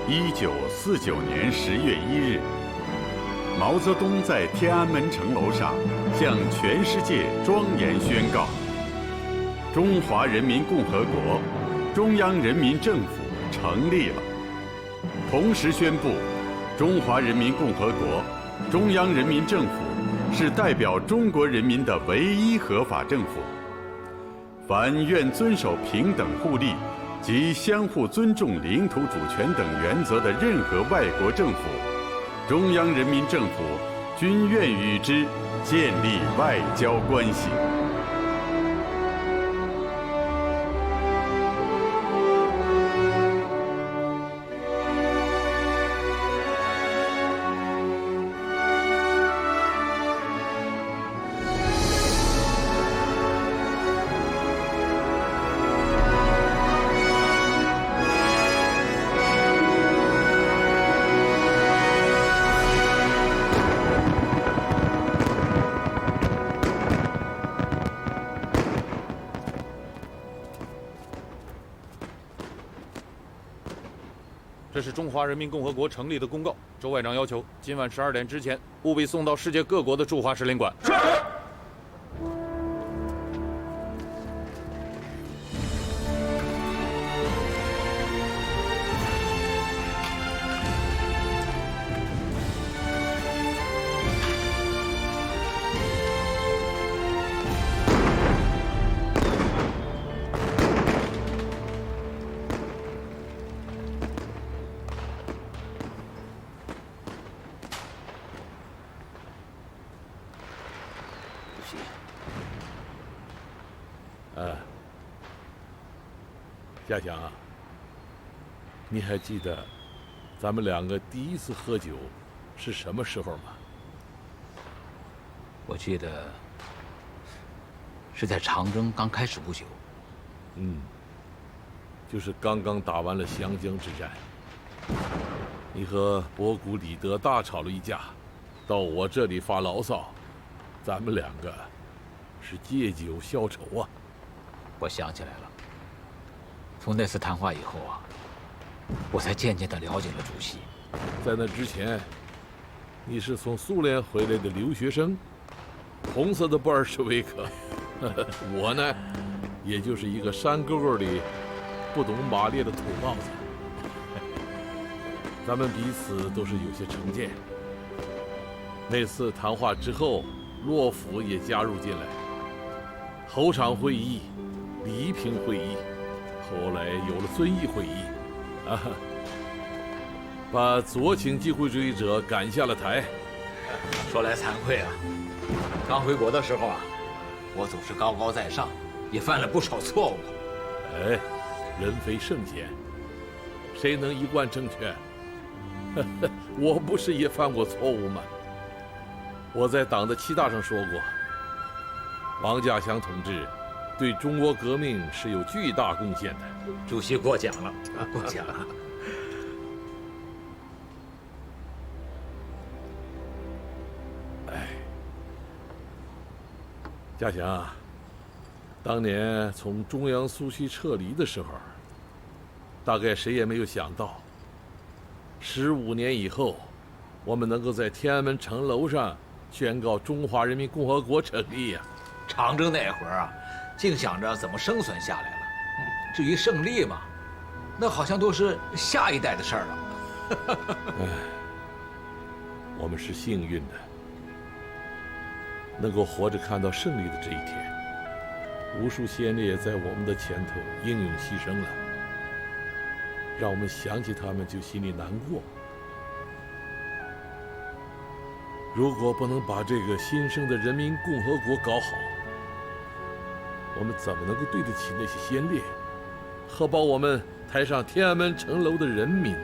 1949年10月1日，毛泽东在天安门城楼上向全世界庄严宣告：中华人民共和国中央人民政府成立了。同时宣布，中华人民共和国中央人民政府是代表中国人民的唯一合法政府。凡愿遵守平等互利及相互尊重领土主权等原则的任何外国政府，中央人民政府均愿与之建立外交关系。这是中华人民共和国成立的公告。周外长要求，今晚12点之前务必送到世界各国的驻华使领馆。是。嘉祥啊，你还记得咱们两个第一次喝酒是什么时候吗？我记得是在长征刚开始不久。就是刚刚打完了湘江之战，你和博古李德大吵了一架，到我这里发牢骚，咱们两个是借酒消愁啊。我想起来了。从那次谈话以后啊，我才渐渐地了解了主席。在那之前，你是从苏联回来的留学生，红色的布尔什维克。我呢，也就是一个山沟沟里不懂马列的土帽子。咱们彼此都是有些成见。那次谈话之后，洛甫也加入进来。侯场会议、黎平会议。后来有了遵义会议，把左倾机会主义者赶下了台。说来惭愧啊，刚回国的时候啊，我总是高高在上，也犯了不少错误。哎，人非圣贤，谁能一贯正确？我不是也犯过错误吗？我在党的7大上说过，王稼祥同志对中国革命是有巨大贡献的。主席过奖了，过奖了。稼祥，当年从中央苏区撤离的时候，大概谁也没有想到，15年以后，我们能够在天安门城楼上宣告中华人民共和国成立呀。长征那会儿啊，净想着怎么生存下来了。至于胜利嘛，那好像都是下一代的事儿了。我们是幸运的，能够活着看到胜利的这一天。无数先烈在我们的前头英勇牺牲了，让我们想起他们就心里难过。如果不能把这个新生的人民共和国搞好，我们怎么能够对得起那些先烈和把我们抬上天安门城楼的人民呢？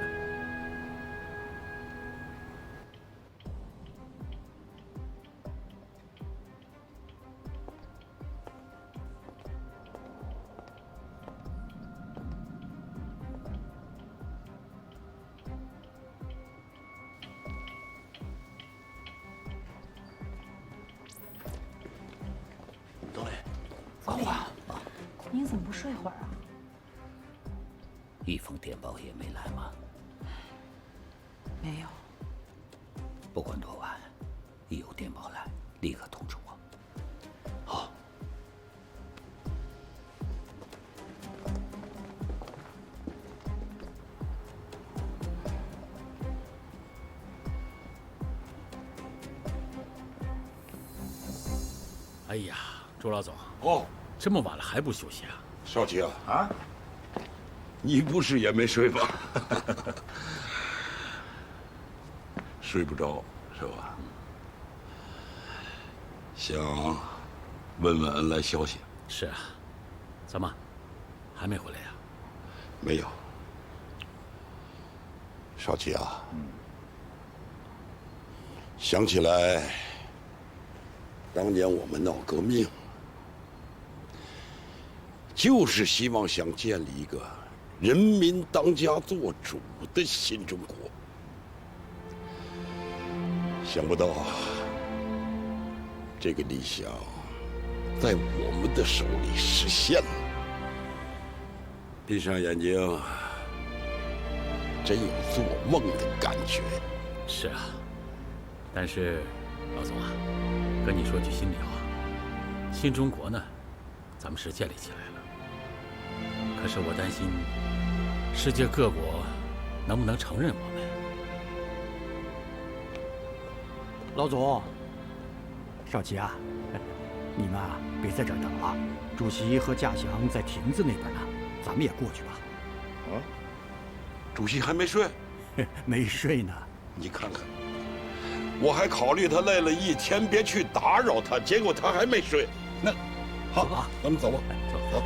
高华，您怎么不睡会儿啊？一封电报也没来吗？没有。不管多晚，一有电报来，立刻通知我。好。哎呀，朱老总，哦，这么晚了还不休息啊？少奇啊，你不是也没睡吧？睡不着是吧？想问问恩来消息？是啊，怎么还没回来呀？没有。少奇啊，想起来当年我们闹革命，就是希望想建立一个人民当家作主的新中国。想不到这个理想在我们的手里实现了。闭上眼睛，真有做梦的感觉。是啊，但是老总啊，跟你说句心里话，新中国呢，咱们是建立起来了，可是我担心世界各国能不能承认我们。老总，少奇啊，你们啊别在这儿等了，主席和驾祥在亭子那边呢，咱们也过去吧。啊，主席还没睡？没睡呢。你看看，我还考虑他累了一天，别去打扰他，结果他还没睡。那好，咱们走吧。走。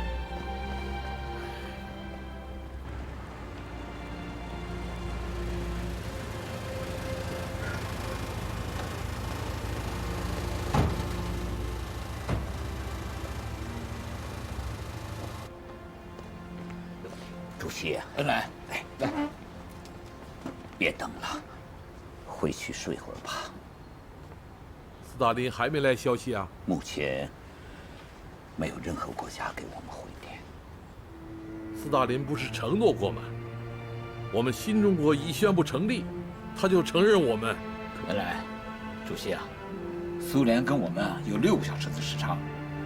主席，恩来，来，别等了，回去睡会儿吧。斯大林还没来消息啊？目前没有任何国家给我们回电。斯大林不是承诺过吗？我们新中国一宣布成立，他就承认我们。恩来，主席啊，苏联跟我们啊有6个小时的时差，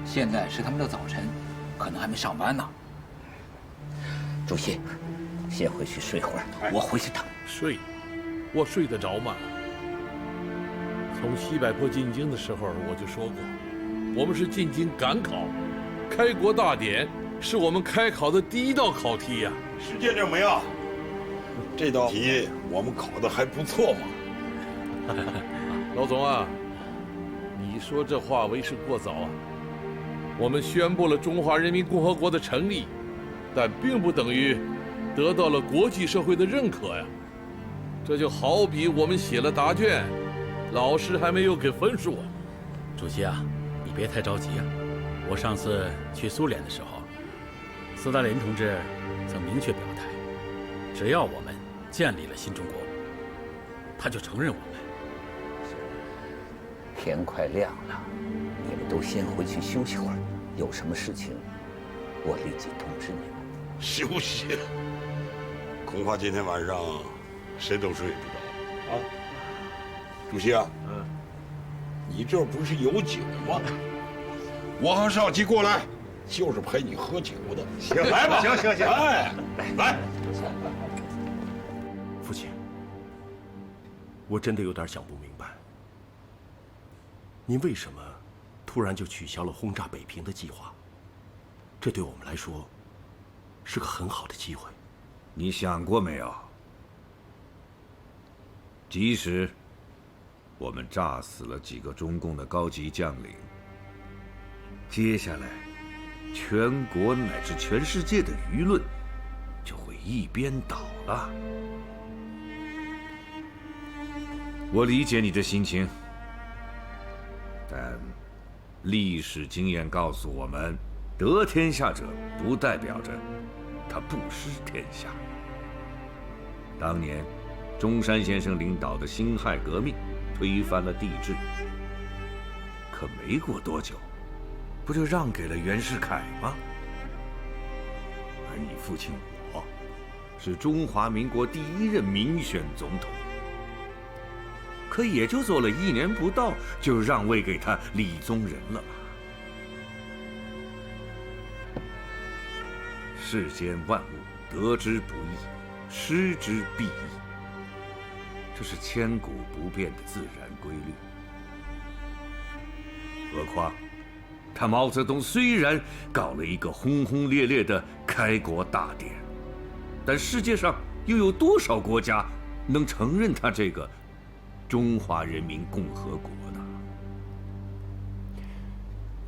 现在是他们的早晨，可能还没上班呢。主席，先回去睡会儿，我回去等。睡，我睡得着吗？从西柏坡进京的时候我就说过，我们是进京赶考，开国大典是我们开考的第一道考题呀。实践证明啊，这道题我们考得还不错嘛。老总啊，你说这话为时过早啊。我们宣布了中华人民共和国的成立，但并不等于得到了国际社会的认可呀。这就好比我们写了答卷，老师还没有给分数啊。主席啊，你别太着急啊。我上次去苏联的时候，斯大林同志曾明确表态，只要我们建立了新中国，他就承认我们。天快亮了，你们都先回去休息会儿，有什么事情，我立即通知你们。休息？恐怕今天晚上谁都睡不着啊！主席啊，你这不是有酒吗？我和少奇过来，就是陪你喝酒的。行，来吧，行，哎，来。父亲，我真的有点想不明白，您为什么突然就取消了轰炸北平的计划？这对我们来说是个很好的机会。你想过没有？即使我们炸死了几个中共的高级将领，接下来全国乃至全世界的舆论就会一边倒了。我理解你的心情，但历史经验告诉我们，得天下者不代表着他不失天下。当年中山先生领导的辛亥革命推翻了帝制，可没过多久，不就让给了袁世凯吗？而你父亲我，是中华民国第1任民选总统，可也就做了1年不到，就让位给他李宗仁了吧？世间万物，得之不易，失之必易，这是千古不变的自然规律。何况，他毛泽东虽然搞了一个轰轰烈烈的开国大典，但世界上又有多少国家能承认他这个中华人民共和国呢？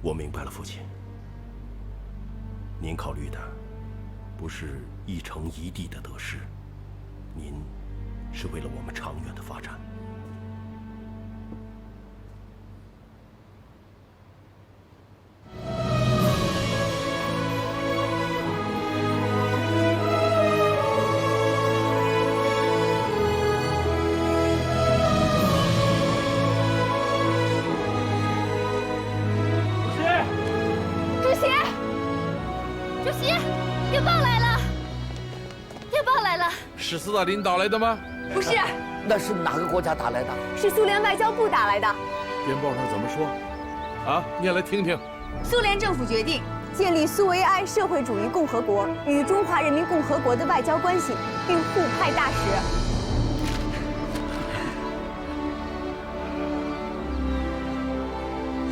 我明白了，父亲。您考虑的不是一城一地的得失，您是为了我们长远的发展。是斯大林打来的吗？不是，那是哪个国家打来的？是苏联外交部打来的。电报上怎么说？啊，念来听听。苏联政府决定建立苏维埃社会主义共和国与中华人民共和国的外交关系，并互派大使。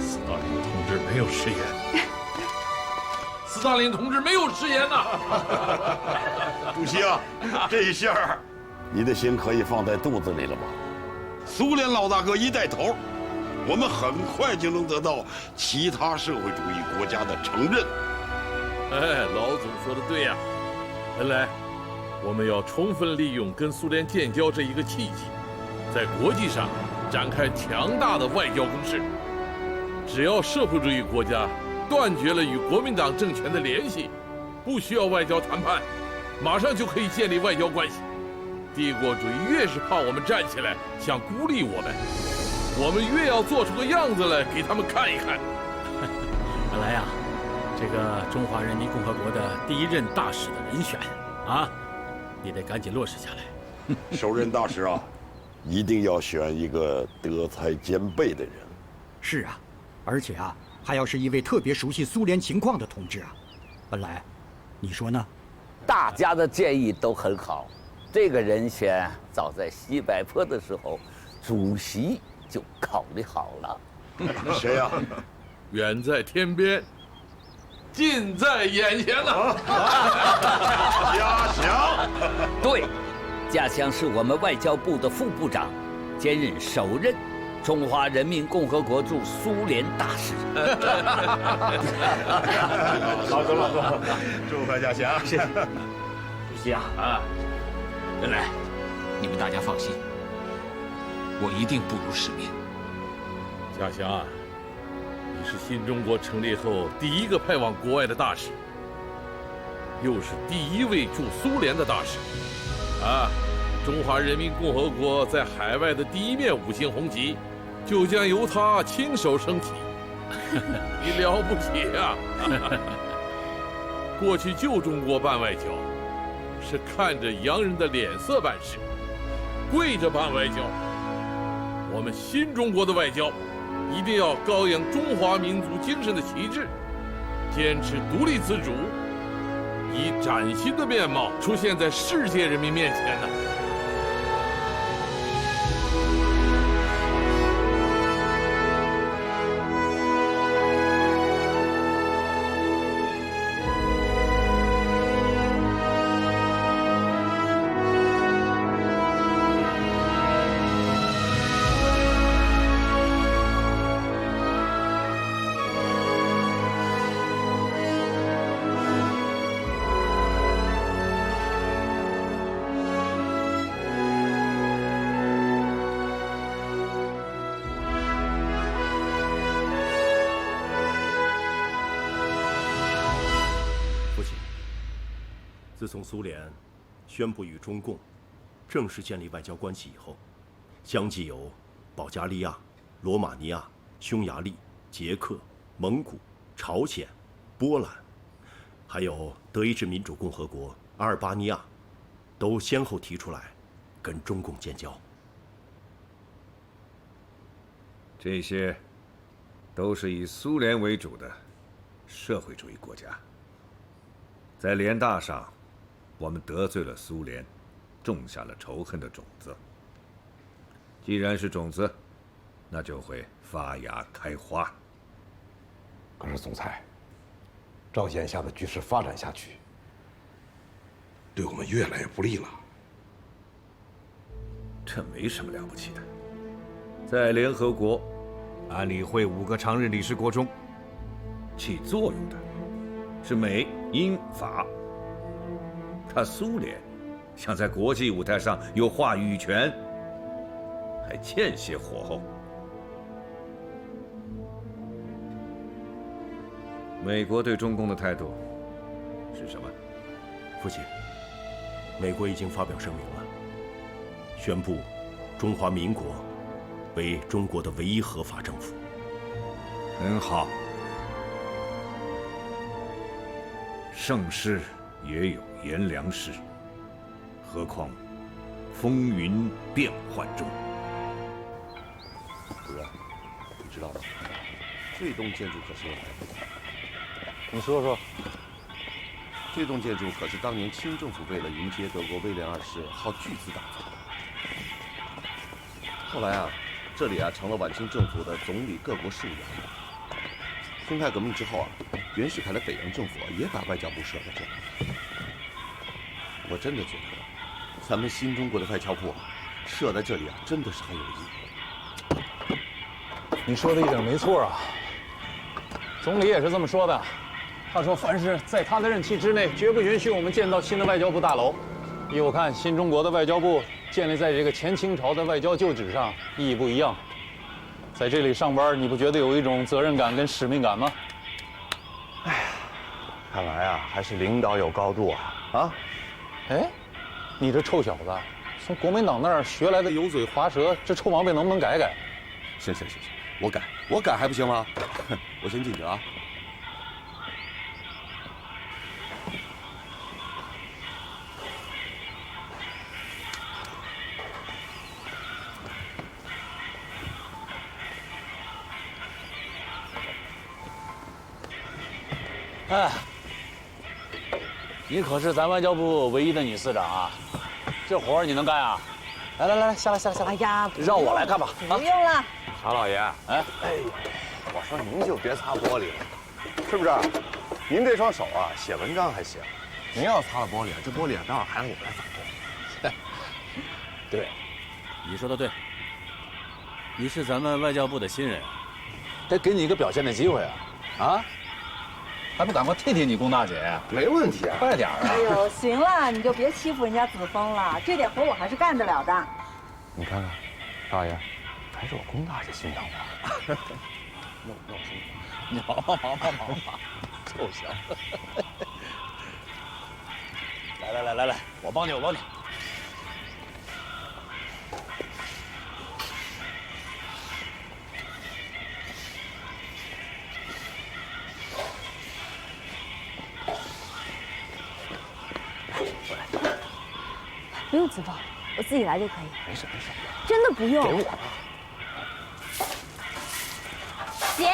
斯大林同志没有食言。斯大林同志没有食言呐！主席啊，这一下，你的心可以放在肚子里了吧？苏联老大哥一带头，我们很快就能得到其他社会主义国家的承认。哎，老总说的对呀。文莱，我们要充分利用跟苏联建交这一个契机，在国际上展开强大的外交攻势。只要社会主义国家断绝了与国民党政权的联系，不需要外交谈判，马上就可以建立外交关系。帝国主义越是怕我们站起来想孤立我们，我们越要做出个样子来给他们看一看。本来呀，这个中华人民共和国的第1任大使的人选啊，你得赶紧落实下来。首任大使啊，一定要选一个德才兼备的人。是啊，而且啊，还要是一位特别熟悉苏联情况的同志啊。本来，你说呢？大家的建议都很好，这个人选早在西柏坡的时候，主席就考虑好了。谁呀？远在天边，近在眼前呐！嘉祥。对，嘉祥是我们外交部的副部长，兼任首任中华人民共和国驻苏联大使。老总，祝贺嘉祥！谢谢。主席啊，人来，你们大家放心，我一定不辱使命。嘉祥啊，你是新中国成立后第一个派往国外的大使，又是第1位驻苏联的大使，啊，中华人民共和国在海外的第1面5星红旗，就将由他亲手升起。你了不起啊！过去旧中国办外交，是看着洋人的脸色办事，跪着办外交。我们新中国的外交，一定要高扬中华民族精神的旗帜，坚持独立自主，以崭新的面貌出现在世界人民面前呢。自从苏联宣布与中共正式建立外交关系以后，相继有保加利亚、罗马尼亚、匈牙利、捷克、蒙古、朝鲜、波兰，还有德意志民主共和国、阿尔巴尼亚，都先后提出来跟中共建交。这些都是以苏联为主的社会主义国家。在联大上，我们得罪了苏联，种下了仇恨的种子。既然是种子，那就会发芽开花。可是总裁，照眼下的局势发展下去，对我们越来越不利了。这没什么了不起的。在联合国安理会5个常任理事国中，起作用的是美、英、法。他苏联想在国际舞台上有话语权，还欠些火候。美国对中共的态度是什么？父亲，美国已经发表声明了，宣布中华民国为中国的唯一合法政府。很好，盛世也有炎凉时，何况风云变幻中。主任，你知道吗？这栋建筑可是……你说说。这栋建筑可是当年清政府为了迎接德国威廉2世耗巨资打造的。后来啊，这里啊成了晚清政府的总理各国事务衙门。辛亥革命之后啊，袁世凯的北洋政府也把外交部设在这里。我真的觉得，咱们新中国的外交部设在这里啊，真的是很有意义。你说的一点没错啊，总理也是这么说的。他说，凡是在他的任期之内，绝不允许我们建造新的外交部大楼。依我看，新中国的外交部建立在这个前清朝的外交旧址上，意义不一样。在这里上班，你不觉得有一种责任感跟使命感吗？哎呀，看来啊，还是领导有高度啊！啊，哎，你这臭小子，从国民党那儿学来的油嘴滑舌，这臭毛病能不能改改？行，我改还不行吗？我先进去啊。哎，你可是咱外交部唯一的女司长啊，这活儿你能干啊？来，下来！哎呀，让我来干吧。不用了。常老爷，哎，我说您就别擦玻璃了，是不是？您这双手啊，写文章还行，您要擦了玻璃，这玻璃啊，待会儿还让我来反攻。对，你说的对。你是咱们外交部的新人，得给你一个表现的机会啊！啊？还不赶快替你龚大姐？没问题啊，快点啊！哎呦，行了，你就别欺负人家子枫了，这点活我还是干得了的。你看看，大爷，还是我龚大姐心疼我。那我先走。你忙吧，臭小子！来，我帮你。不用子枫，我自己来就可以。没事，真的不用。给我吧。姐，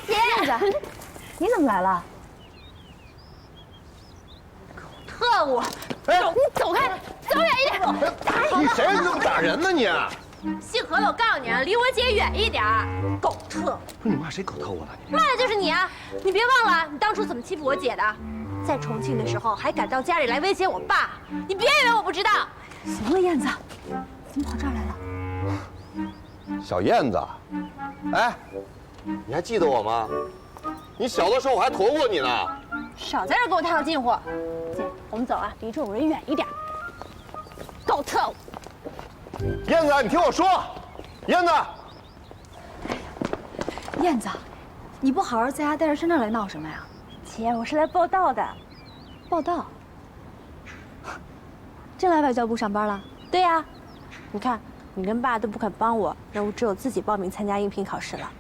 燕子，你怎么来了？特务！哎，你走开，走远一点！你谁这么打人呢你？姓何的，我告诉你啊，离我姐远一点！狗特！不是你骂谁狗特务呢？骂的就是你啊！你别忘了，你当初怎么欺负我姐的？在重庆的时候还敢到家里来威胁我爸，你别以为我不知道。行了，燕子，怎么跑这儿来了？小燕子，哎，你还记得我吗？你小的时候我还驮过你呢。少在这给我套近乎！姐，我们走啊，离这种人远一点。狗特务！燕子，你听我说，燕子。燕子，你不好好在家待着，上这儿来闹什么呀？姐，我是来报道的。报道？真来外交部上班了？对呀，你看，你跟爸都不肯幫我，那我只有自己报名参加应聘考试了。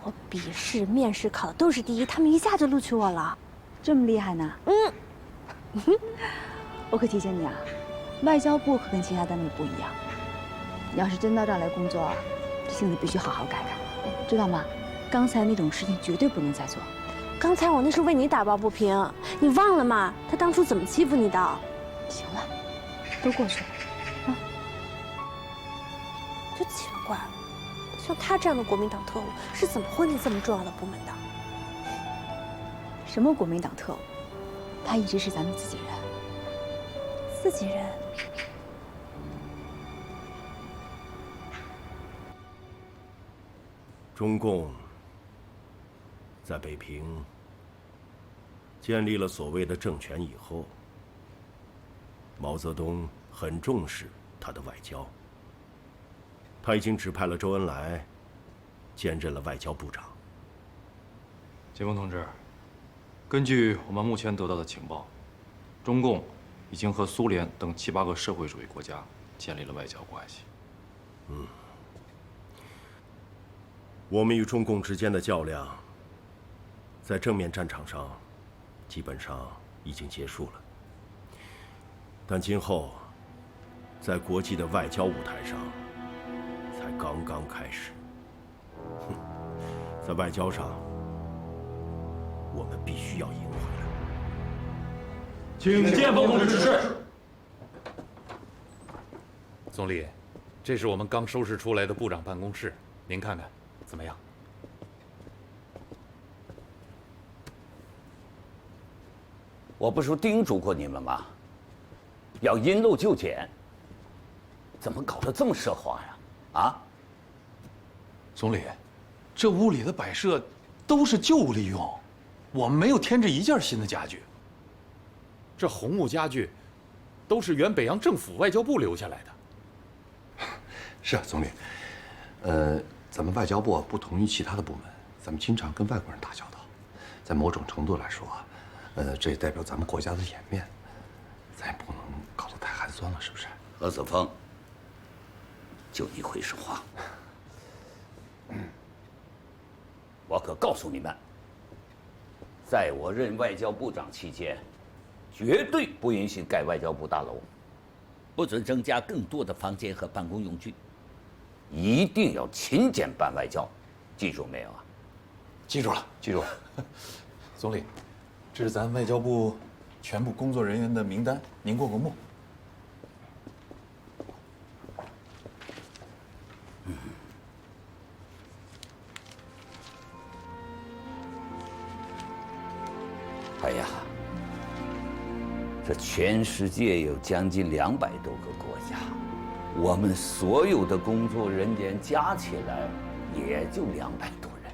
我笔试、面试考的都是第一，他们一下就录取我了。这么厉害呢？我可提醒你啊，外交部可跟其他单位不一样，你要是真到这儿来工作，这性子必须好好改改，知道吗？刚才那种事情绝对不能再做。刚才我那是为你打抱不平，你忘了吗？他当初怎么欺负你的？行了，都过去了。 就奇了怪了，像他这样的国民党特务是怎么混进这么重要的部门的？什么国民党特务？他一直是咱们自己人。自己人？中共在北平建立了所谓的政权以后，毛泽东很重视他的外交。 他已经指派了周恩来兼任了外交部长。金峰同志，根据我们目前得到的情报，中共已经和苏联等7、8个社会主义国家建立了外交关系。我们与中共之间的较量，在正面战场上基本上已经结束了，但今后在国际的外交舞台上， 才刚刚开始。在外交上，我们必须要赢回来。请建峰同志指示。总理，这是我们刚收拾出来的部长办公室，您看看怎么样？我不是叮嘱过你们吗？要因陋就简。怎么搞得这么奢华呀？ 啊，总理，这屋里的摆设都是旧物利用，我们没有添置一件新的家具。这红木家具都是原北洋政府外交部留下来的。是啊，总理。咱们外交部不同于其他的部门，咱们经常跟外国人打交道，在某种程度来说，这也代表咱们国家的颜面，咱也不能搞得太寒酸了，是不是？何子峰。 就你会说话，我可告诉你们，在我任外交部长期间，绝对不允许盖外交部大楼，不准增加更多的房间和办公用具，一定要勤俭办外交，记住没有啊？记住了，记住了。总理，这是咱外交部全部工作人员的名单，您过过目。 哎呀，这全世界有将近200多个国家，我们所有的工作人员加起来也就200多人。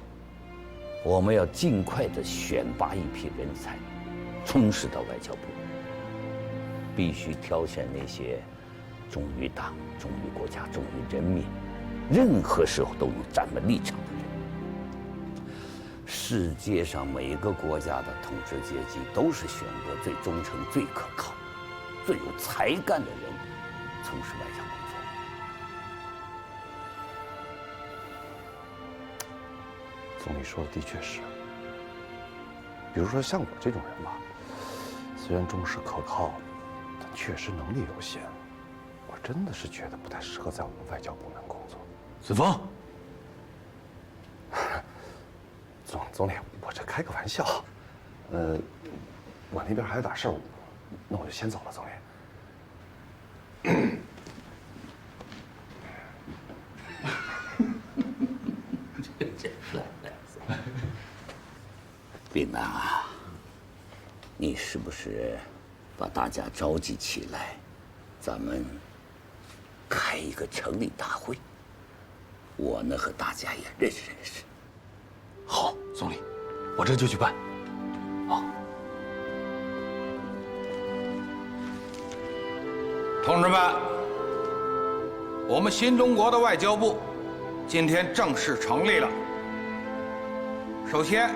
我们要尽快的选拔一批人才，充实到外交部。必须挑选那些忠于党、忠于国家、忠于人民，任何时候都能站稳立场的人。 世界上每个国家的统治阶级都是选择最忠诚、最可靠、最有才干的人从事外交工作。总理说的的确是。比如说像我这种人吧，虽然忠实可靠，但确实能力有限。我真的是觉得不太适合在我们外交部门工作。子峰。 总理，我这开个玩笑，我那边还有点事儿，那我就先走了，总理。炳南啊，你是不是把大家召集起来，咱们开一个成立大会？我呢和大家也认识认识。 好，总理，我这就去办。好，同志们，我们新中国的外交部今天正式成立了。首先，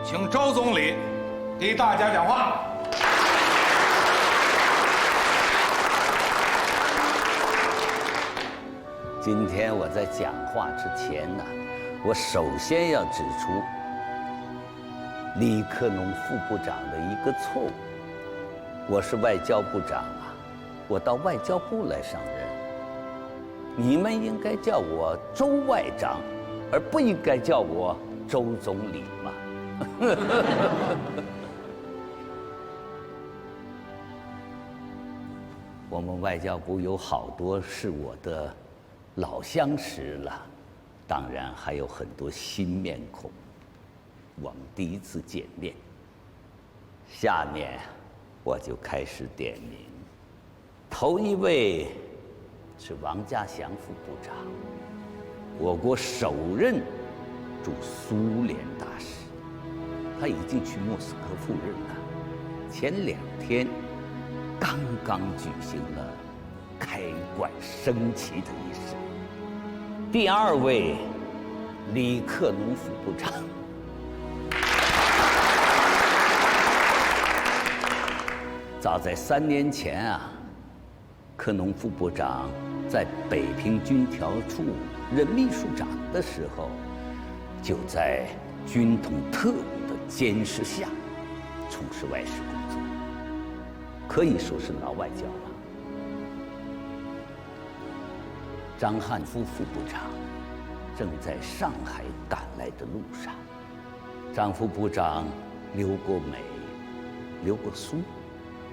请周总理给大家讲话。今天我在讲话之前呢，我首先要指出李克农副部长的一个错误。我是外交部长啊，我到外交部来上任，你们应该叫我周外长，而不应该叫我周总理嘛。我们外交部有好多是我的老相识了，当然还有很多新面孔。我们第一次见面，下面我就开始点名。头一位是王家祥副部长，我国首任驻苏联大使，他已经去莫斯科赴任了。前2天刚刚举行了开馆升旗的仪式。第二位，李克农副部长。早在3年前啊，克农副部长在北平军调处任秘书长的时候，就在军统特务的监视下从事外事工作，可以说是老外交了。张汉夫副部长正在上海赶来的路上。张副部长留过美，留过苏，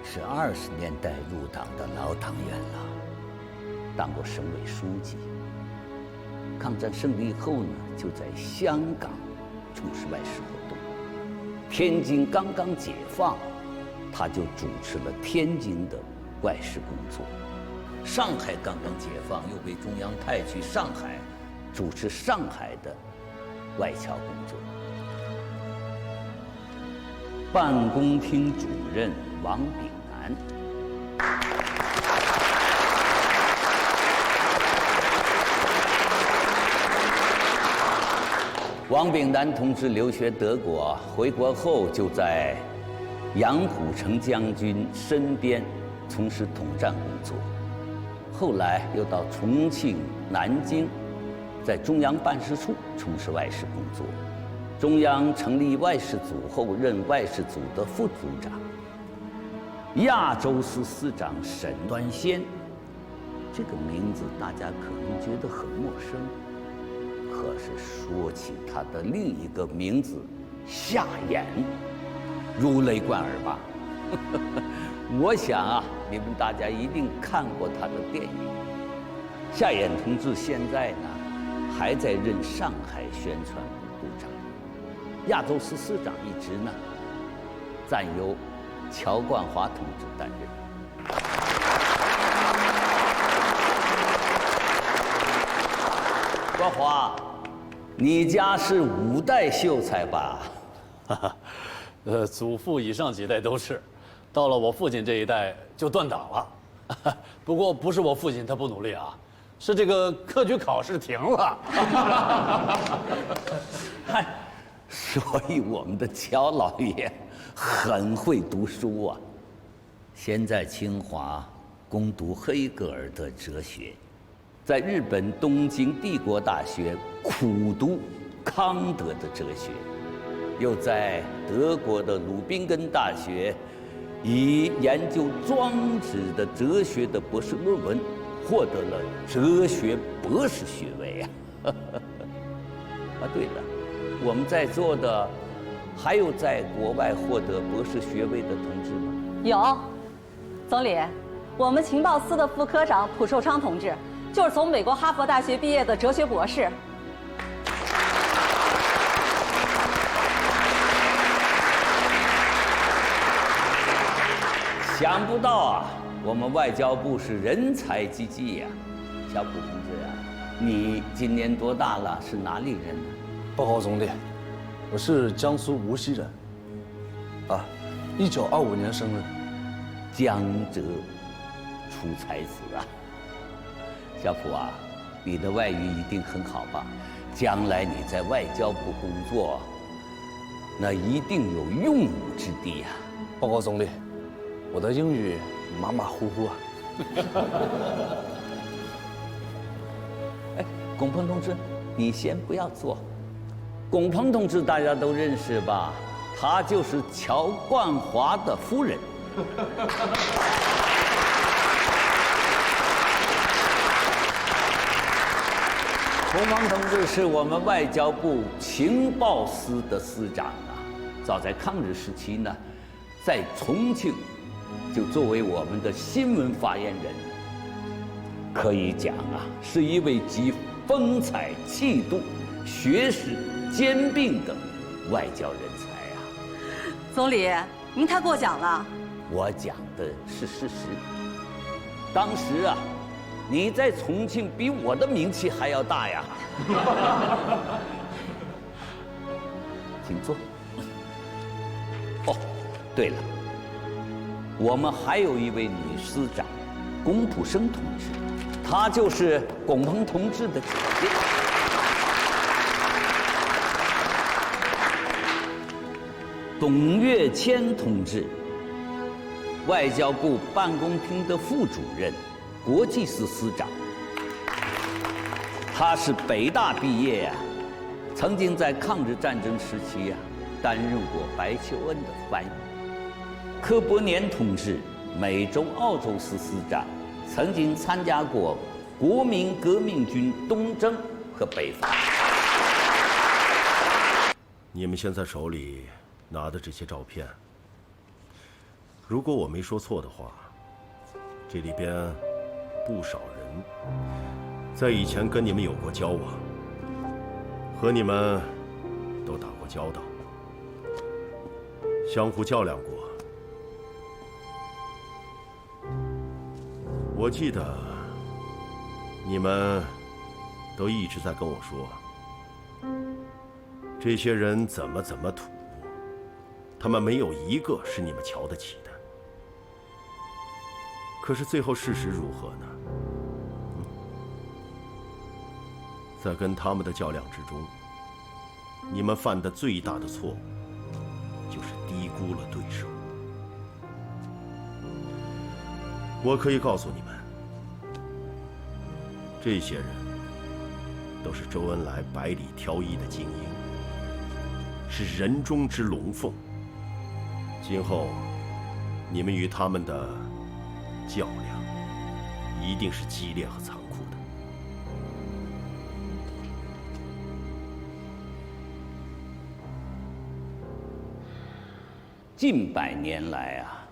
是20年代入党的老党员了，当过省委书记。抗战胜利后呢，就在香港从事外事活动。天津刚刚解放，他就主持了天津的外事工作。上海刚刚解放，又被中央派去上海，主持上海的外侨工作。办公厅主任王炳南。王炳南同志留学德国，回国后就在杨虎城将军身边从事统战工作，后来又到重庆、南京，在中央办事处从事外事工作。中央成立外事组后，任外事组的副组长。亚洲司司长沈端先，这个名字大家可能觉得很陌生。可是说起他的另一个名字夏衍，如雷贯耳吧？我想啊，你们大家一定看过他的电影。夏衍同志现在呢，还在任上海宣传部部长，亚洲司司长一职呢，暂由乔冠华同志担任。冠华，你家是5代秀才吧？祖父以上几代都是，到了我父亲这一代就断档了。不过不是我父亲他不努力啊，是这个科举考试停了。嗨，所以我们的乔老爷很会读书啊。先在清华攻读黑格尔的哲学，在日本东京帝国大学苦读康德的哲学，又在德国的鲁宾根大学以研究庄子的哲学的博士论文，获得了哲学博士学位啊！啊，对了，我们在座的还有在国外获得博士学位的同志吗？有，总理，我们情报司的副科长蒲寿昌同志，就是从美国哈佛大学毕业的哲学博士。想不到啊，我们外交部是人才济济呀！小蒲同志啊，你今年多大了？是哪里人呢？报告总理，我是江苏无锡人。啊，1925年生日。江浙出才子啊！小蒲啊，你的外语一定很好吧？将来你在外交部工作，那一定有用武之地呀！报告总理，我的英语马马虎虎啊。哎，龚鹏同志，你先不要坐。龚鹏同志大家都认识吧？他就是乔冠华的夫人。孔方同志是我们外交部情报司的司长啊，早在抗日时期呢，在重庆就作为我们的新闻发言人，可以讲啊，是一位集风采、气度、学识兼并的外交人才啊。总理，您太过奖了。我讲的是事实。当时啊，你在重庆比我的名气还要大呀。请坐。哦，对了，我们还有一位女司长，龚普生同志，她就是龚鹏同志的姐姐。董月谦同志，外交部办公厅的副主任，国际司司长。他是北大毕业呀，曾经在抗日战争时期呀担任过白求恩的翻译。柯伯年同志，美洲澳洲司司长，曾经参加过国民革命军东征和北伐。你们现在手里拿的这些照片，如果我没说错的话，这里边不少人在以前跟你们有过交往，和你们都打过交道，相互较量过。我记得你们都一直在跟我说，这些人怎么土，他们没有一个是你们瞧得起的。可是最后事实如何呢？在跟他们的较量之中，你们犯的最大的错误就是低估了对手。我可以告诉你们，这些人都是周恩来百里挑一的精英，是人中之龙凤。今后你们与他们的较量一定是激烈和残酷的。近百年来啊，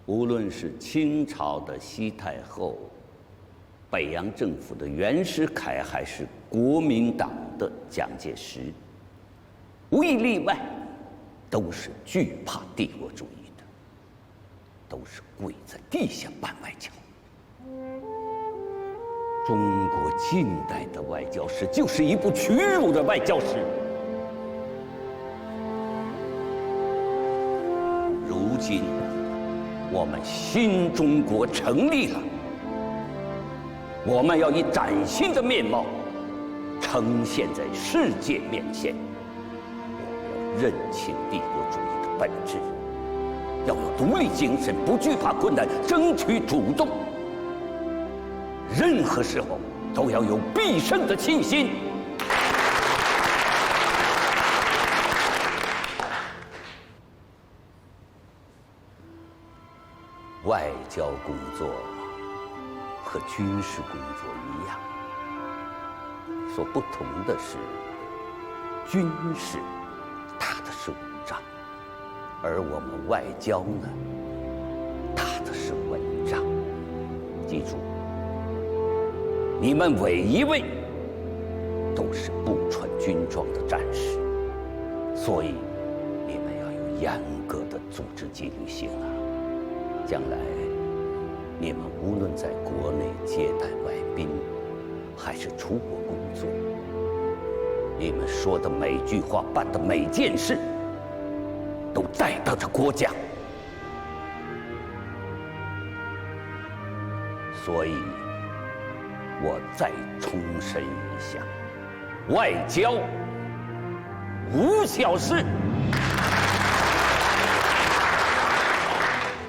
无论是清朝的西太后、北洋政府的袁世凯，还是国民党的蒋介石，无一例外，都是惧怕帝国主义的，都是跪在地下办外交。中国近代的外交史就是一部屈辱的外交史。如今，我们新中国成立了，我们要以崭新的面貌呈现在世界面前。我们要认清帝国主义的本质，要有独立精神，不惧怕困难，争取主动。任何时候都要有必胜的信心。外交工作和军事工作一样，所不同的是，军事打的是武仗，而我们外交呢，打的是稳仗。记住，你们每一位都是不穿军装的战士，所以你们要有严格的组织纪律性啊。将来，你们无论在国内接待外宾，还是出国工作，你们说的每句话、办的每件事，都代表着国家。所以，我再重申一下，外交无小事。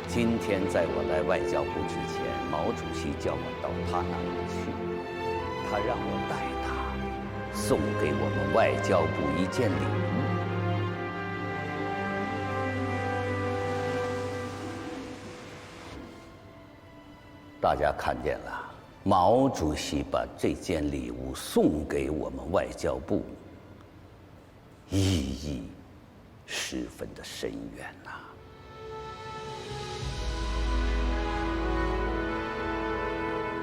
今天在我来外交部之前，毛主席叫我到他那里去，他让我代他送给我们外交部一件礼物。大家看见了，毛主席把这件礼物送给我们外交部，意义十分的深远呐。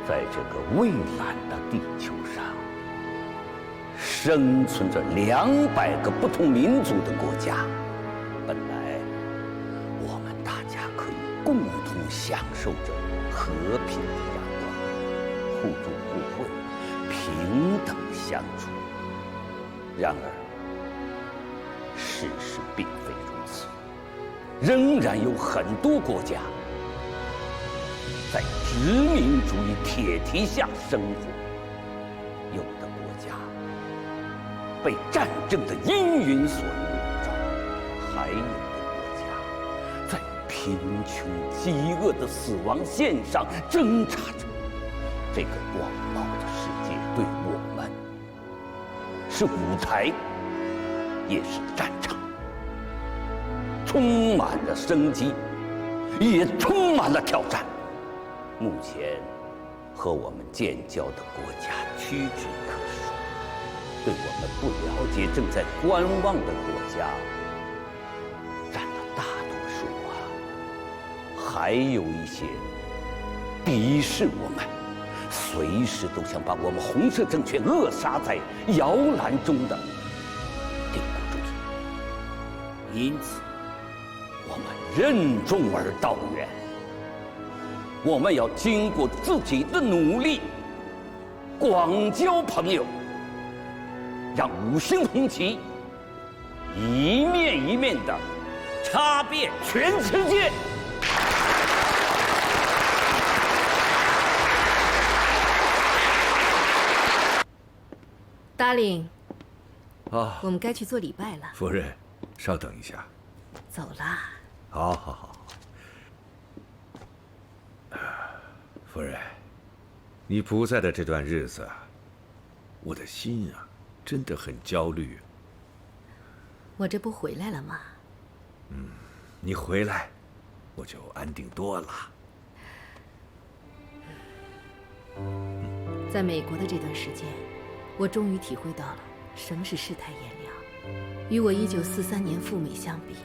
在这个蔚蓝的地球上，生存着200个不同民族的国家，本来我们大家可以共同享受着和平的阳光，互助互惠，平等相处。然而，事实并非如此，仍然有很多国家在殖民主义铁蹄下生活，有的国家被战争的阴云所笼罩，还有的国家在贫穷饥饿的死亡线上挣扎着。这个广袤的世界对我们是舞台，也是战场，充满了生机，也充满了挑战。目前和我们建交的国家屈指可数，对我们不了解、正在观望的国家占了大多数啊。还有一些敌视我们，随时都想把我们红色政权扼杀在摇篮中的帝国主义。因此，我们任重而道远。我们要经过自己的努力，广交朋友，让5星红旗一面一面的插遍全世界。Darling，啊，我们该去做礼拜了。夫人，稍等一下。走啦。好，好，好。夫人，你不在的这段日子，我的心啊，真的很焦虑。我这不回来了吗？你回来，我就安定多了。在美国的这段时间，我终于体会到了什么是世态炎凉。与我1943年赴美相比，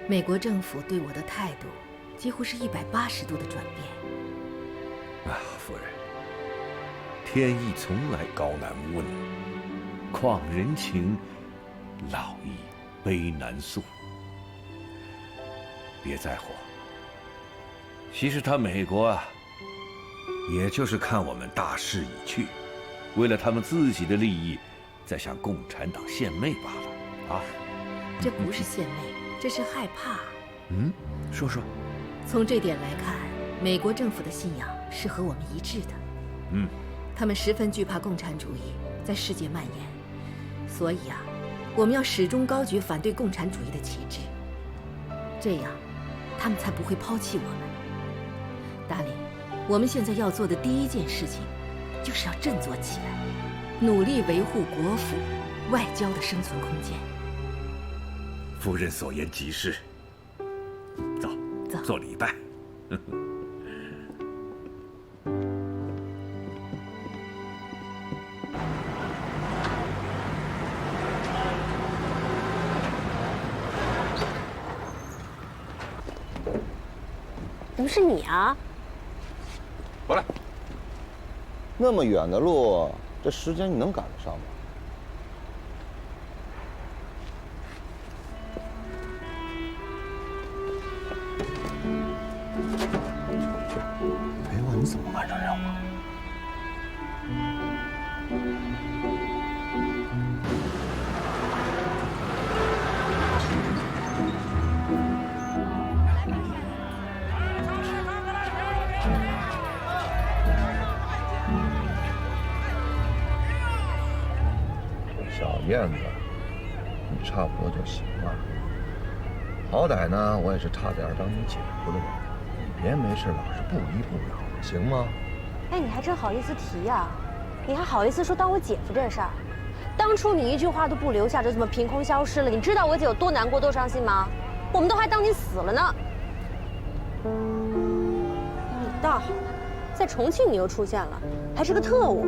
美国政府对我的态度几乎是180度的转变。啊，夫人，天意从来高难问，况人情老易悲难诉。别在乎，其实他美国啊，也就是看我们大势已去，为了他们自己的利益，在向共产党献媚罢了啊！这不是献媚，这是害怕。说说。从这点来看，美国政府的信仰是和我们一致的。他们十分惧怕共产主义在世界蔓延，所以啊，我们要始终高举反对共产主义的旗帜，这样，他们才不会抛弃我们。达令，我们现在要做的第一件事情，就是要振作起来，努力维护国府、外交的生存空间。夫人所言极是。走，做礼拜。怎么是你啊？过来。那么远的路，这时间你能赶得上吗？陪我，你怎么完成任务？小燕子，你差不多就行了。好歹呢，我也是差点当你姐夫的人，你别没事老是不依不饶的，行吗？哎，你还真好意思提呀？你还好意思说当我姐夫这事儿？当初你一句话都不留下，就这么凭空消失了，你知道我姐有多难过、多伤心吗？我们都还当你死了呢。你倒好，在重庆你又出现了，还是个特务。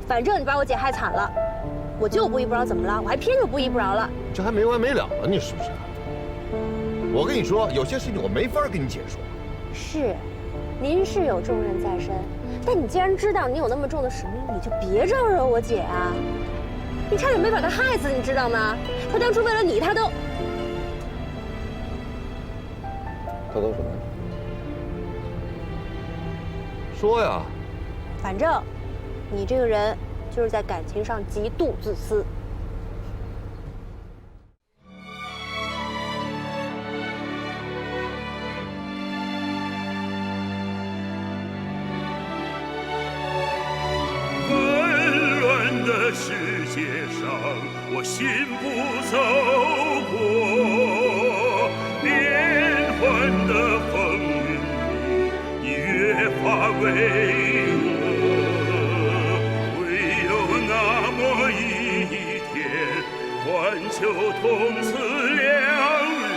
反正你把我姐害惨了，我就不依不饶，怎么了？我还偏就不依不饶了。这还没完没了了，你是不是？我跟你说，有些事情我没法跟你姐说。是，您是有重任在身，但你既然知道你有那么重的使命，你就别招惹我姐啊！你差点没把她害死，你知道吗？她当初为了你，她都什么？说呀！反正，你这个人就是在感情上极度自私。纷乱的世界上，我心不走过；变幻的风云里，你越发巍峨。唯有那么一天，环球同此两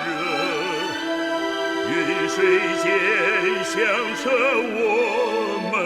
人，云水间响彻我们